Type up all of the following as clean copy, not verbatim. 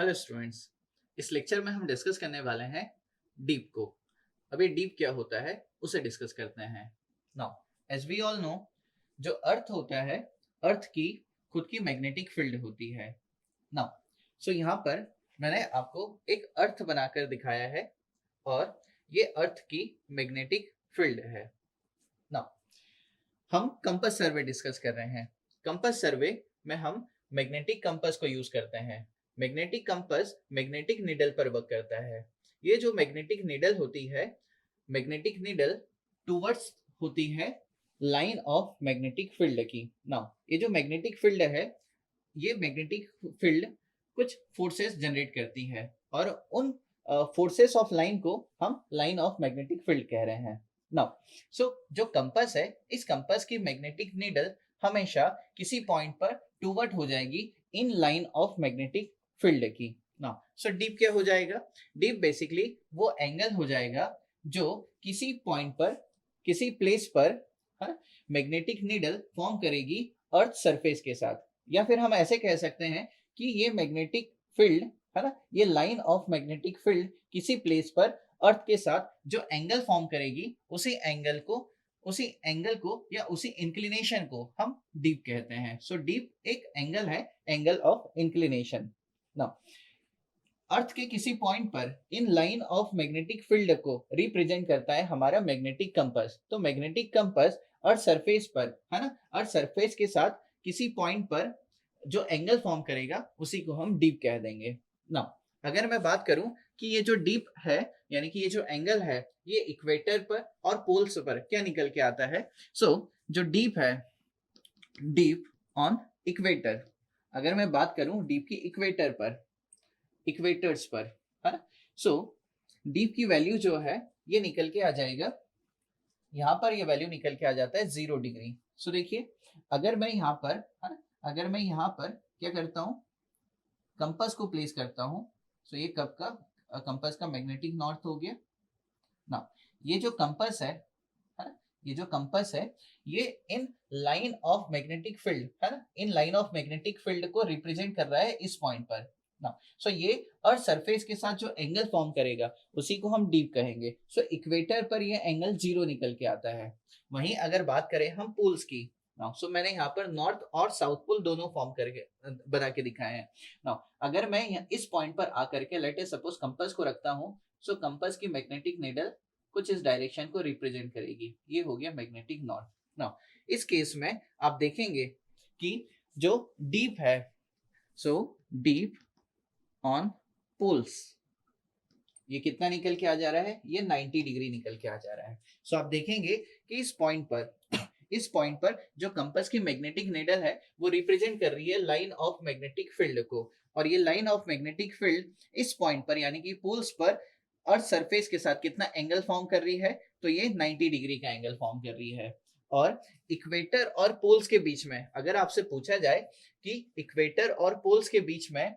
Hello students. इस lecture में हम डिस्कस करने वाले हैं डीप को। अभी डीप क्या होता है उसे डिस्कस करते हैं। Now as we all know, जो अर्थ होता है, अर्थ की खुद की मैग्नेटिक फील्ड होती है। नाउ सो यहाँ पर मैंने आपको एक अर्थ बनाकर दिखाया है और ये अर्थ की मैग्नेटिक फील्ड है। नाउ हम कंपास सर्वे डिस्कस कर रहे हैं। कंपास सर्वे में हम मैग्नेटिक कंपास को यूज करते हैं। मैग्नेटिक कंपास मैग्नेटिक नीडल पर वर्क करता है। ये जो मैग्नेटिक नीडल होती है, मैग्नेटिक नीडल टूवर्ड्स होती है लाइन ऑफ मैग्नेटिक फील्ड की। नाउ ये जो मैग्नेटिक फील्ड है, ये मैग्नेटिक फील्ड कुछ फोर्सेस जनरेट करती है और उन फोर्सेस ऑफ लाइन को हम लाइन ऑफ मैग्नेटिक फील्ड कह रहे हैं। नाउ सो जो कंपास है, इस कंपास की मैग्नेटिक नीडल हमेशा किसी पॉइंट पर टूवर्ड हो जाएगी in line of magnetic field की। नाउ सो डीप क्या हो जाएगा? डीप बेसिकली वो एंगल हो जाएगा जो किसी पॉइंट पर, किसी प्लेस पर मैग्नेटिक नीडल फॉर्म करेगी अर्थ सरफेस के साथ। या फिर हम ऐसे कह सकते हैं कि ये मैग्नेटिक फील्ड है ना, ये लाइन ऑफ मैग्नेटिक फील्ड किसी प्लेस पर अर्थ के साथ जो एंगल फॉर्म करेगी, उसी एंगल को या उसी इंक्लिनेशन को हम डीप कहते हैं। सो डीप एक एंगल है, एंगल ऑफ इंक्लिनेशन। नाउ अर्थ के किसी पॉइंट पर in line of magnetic field को रिप्रेजेंट करता है हमारा मैग्नेटिक कंपास। तो मैग्नेटिक कंपास अर्थ सरफेस पर है ना, अर्थ सरफेस के साथ किसी पॉइंट पर जो एंगल फॉर्म करेगा उसी को हम डीप कह देंगे। नाउ अगर मैं बात करूं कि ये जो डीप है, यानी कि ये जो एंगल है, ये इक्वेटर पर और पोल्स पर क्या निकल के आता है? जो डीप है, डीप ऑन इक्वेटर, अगर मैं बात करूं डीप की इक्वेटर पर, इक्वेटर्स पर है ना, सो डीप की वैल्यू जो है ये निकल के आ जाएगा, यहाँ पर ये वैल्यू निकल के आ जाता है 0 डिग्री। सो देखिए, अगर मैं यहाँ पर है ना, अगर मैं यहाँ पर क्या करता हूँ, कंपास को प्लेस करता हूँ। सो ये कब का कंपास का मैग्नेटिक नॉर्थ हो गया ना। ये जो कंपास है ना, ये जो कंपास है, ये in line of magnetic field है ना, in line of magnetic field को रिप्रेजेंट कर रहा है इस पॉइंट पर ना। सो ये अर्थ सरफेस के साथ जो एंगल फॉर्म करेगा उसी को हम डीप कहेंगे। सो इक्वेटर पर ये एंगल 0 निकल के आता है। वहीं अगर बात करें हम पोल्स की, नाउ सो मैंने यहाँ पर नॉर्थ और साउथ पोल दोनों फॉर्म करके बना के दिखाए हैं। नाउ अगर मैं इस पॉइंट पर आकर के लेट अस सपोज कंपास को रखता हूँ, सो कंपास की मैग्नेटिक नीडल कुछ इस डायरेक्शन को रिप्रेजेंट करेगी। ये हो गया मैग्नेटिक नॉर्थ। नाउ इस केस में आप देखेंगे कि जो डीप है, सो डीप ऑन पोल्स, ये कितना निकल के आ जा रहा है? ये 90 डिग्री निकल के आ जा रहा है। सो आप देखेंगे कि इस पॉइंट पर इस पॉइंट पर जो कंपास की मैग्नेटिक नीडल है वो रिप्रेजेंट कर रही है लाइन ऑफ मैग्नेटिक फील्ड को, और ये लाइन ऑफ मैग्नेटिक फील्ड इस पॉइंट पर यानी कि पोल्स पर अर्थ सरफेस के साथ कितना एंगल फॉर्म कर रही है? तो ये 90 डिग्री का एंगल फॉर्म कर रही है। और इक्वेटर और पोल्स के बीच में अगर आपसे पूछा जाए कि इक्वेटर और पोल्स के बीच में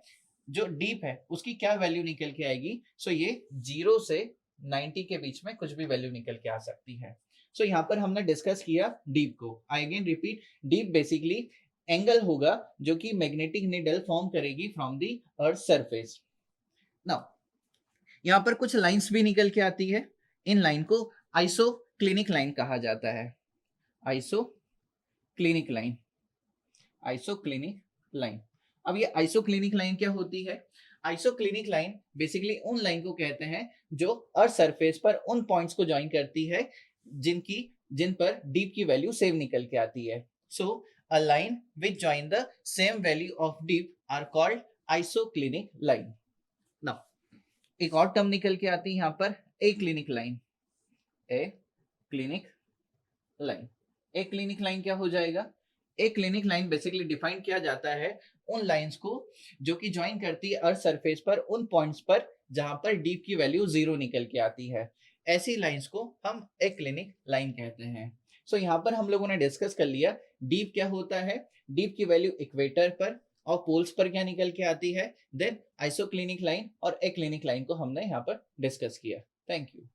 जो डीप है उसकी क्या वैल्यू निकल के आएगी, सो ये 0 से 90 के बीच में कुछ भी वैल्यू निकल के आ सकती है। सो यहाँ पर हमने डिस्कस किया डीप को। I again repeat, deep basically angle होगा जो कि मैग्नेटिक नीडल फॉर्म करेगी from the earth surface. Now यहाँ पर कुछ लाइंस भी निकल के आती है। इन लाइन को आइसोक्लिनिक लाइन कहा जाता है। Isoclinic line, isoclinic line. अब ये आइसोक्लिनिक लाइन क्या होती है? आइसोक्लिनिक लाइन बेसिकली उन लाइन को कहते हैं जो अर्थ सरफेस पर उन पॉइंट्स को ज्वाइन करती है जिन पर डीप की वैल्यू सेम निकल के आती है। So a line which join the same value of dip are called isoclinic line. Now एक और टर्म निकल के आती है यहाँ पर, aclinic line. Aclinic line, aclinic line क्या हो जाएगा? Aclinic line basically define किया जाता है उन लाइंस को जो कि ज्वाइन करती है अर्थ सरफेस पर उन पॉइंट्स पर जहां पर डीप की वैल्यू 0 निकल के आती है। ऐसी लाइंस को हम ए क्लिनिक लाइन कहते हैं। सो यहाँ पर हम लोगों ने डिस्कस कर लिया डीप क्या होता है, डीप की वैल्यू इक्वेटर पर और पोल्स पर क्या निकल के आती है, देन आइसोक्लिनिक लाइन और ए क्लिनिक लाइन को हमने यहाँ पर डिस्कस किया। Thank you.